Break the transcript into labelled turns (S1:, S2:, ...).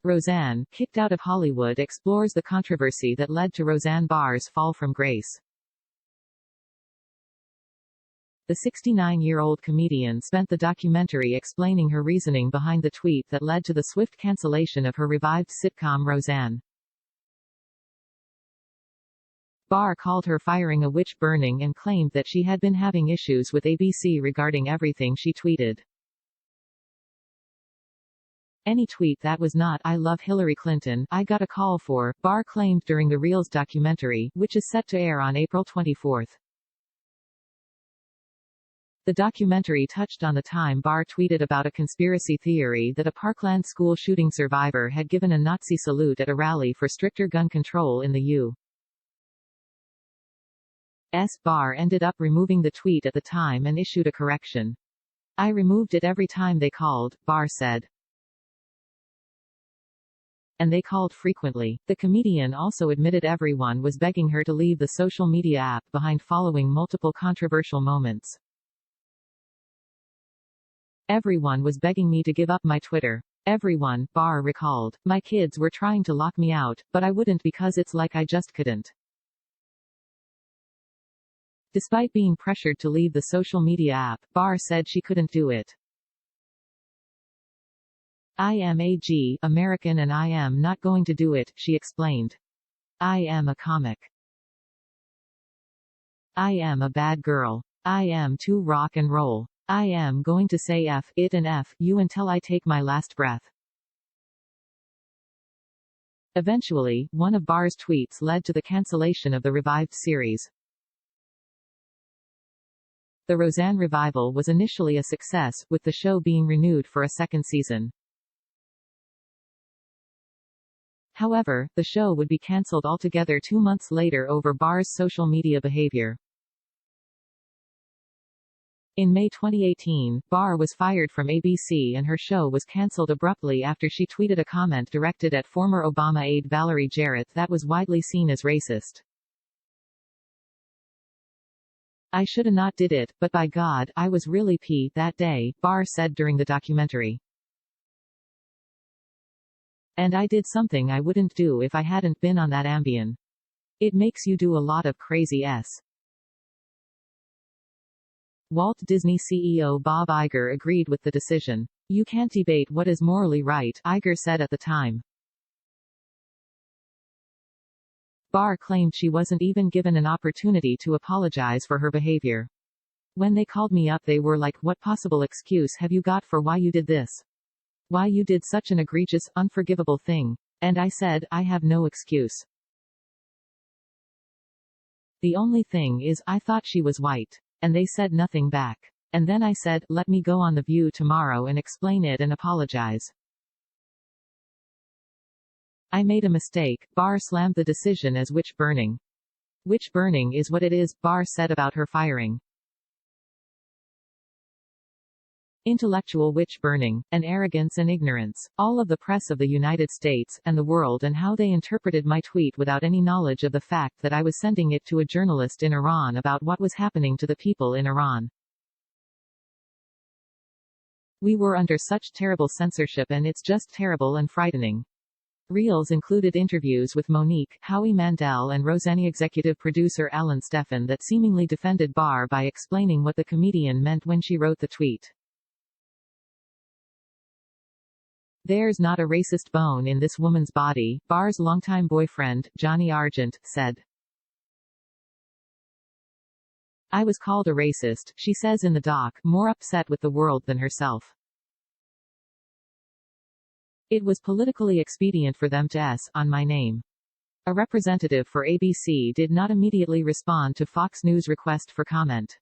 S1: Roseanne, kicked out of Hollywood, explores the controversy that led to Roseanne Barr's fall from grace. The 69-year-old comedian spent the documentary explaining her reasoning behind the tweet that led to the swift cancellation of her revived sitcom Roseanne. Barr called her firing a witch burning and claimed that she had been having issues with ABC regarding everything she tweeted. Any tweet that was not "I love Hillary Clinton, I got a call for," Barr claimed during the Reels documentary, which is set to air on April 24. The documentary touched on the time Barr tweeted about a conspiracy theory that a Parkland school shooting survivor had given a Nazi salute at a rally for stricter gun control in the U.S. Barr ended up removing the tweet at the time and issued a correction. "I removed it every time they called," Barr said. And they called frequently. The comedian also admitted everyone was begging her to leave the social media app behind following multiple controversial moments. "Everyone was begging me to give up my Twitter. Everyone," Barr recalled. "My kids were trying to lock me out, but I wouldn't because it's like I just couldn't." Despite being pressured to leave the social media app, Barr said she couldn't do it. "I am American and I am not going to do it," she explained. "I am a comic. I am a bad girl. I am too rock and roll. I am going to say F it and F you until I take my last breath." Eventually, one of Barr's tweets led to the cancellation of the revived series. The Roseanne revival was initially a success, with the show being renewed for a second season. However, the show would be cancelled altogether 2 months later over Barr's social media behavior. In May 2018, Barr was fired from ABC and her show was cancelled abruptly after she tweeted a comment directed at former Obama aide Valerie Jarrett that was widely seen as racist. "I shoulda not did it, but by God, I was really pee that day," Barr said during the documentary. "And I did something I wouldn't do if I hadn't been on that Ambien. It makes you do a lot of crazy s." Walt Disney CEO Bob Iger agreed with the decision. "You can't debate what is morally right," Iger said at the time. Barr claimed she wasn't even given an opportunity to apologize for her behavior. "When they called me up they were like, 'What possible excuse have you got for why you did this? Why you did such an egregious, unforgivable thing?' And I said, I have no excuse. The only thing is, I thought she was white. And they said nothing back. And then I said, let me go on The View tomorrow and explain it and apologize. I made a mistake." Barr slammed the decision as witch burning. "Witch burning is what it is," Barr said about her firing. "Intellectual witch burning, and arrogance and ignorance. All of the press of the United States, and the world, and how they interpreted my tweet without any knowledge of the fact that I was sending it to a journalist in Iran about what was happening to the people in Iran. We were under such terrible censorship and it's just terrible and frightening." Reels included interviews with Monique, Howie Mandel and Roseanne executive producer Alan Steffen that seemingly defended Barr by explaining what the comedian meant when she wrote the tweet. "There's not a racist bone in this woman's body," Barr's longtime boyfriend, Johnny Argent, said. "I was called a racist," she says in the doc, more upset with the world than herself. "It was politically expedient for them to on my name." A representative for ABC did not immediately respond to Fox News' request for comment.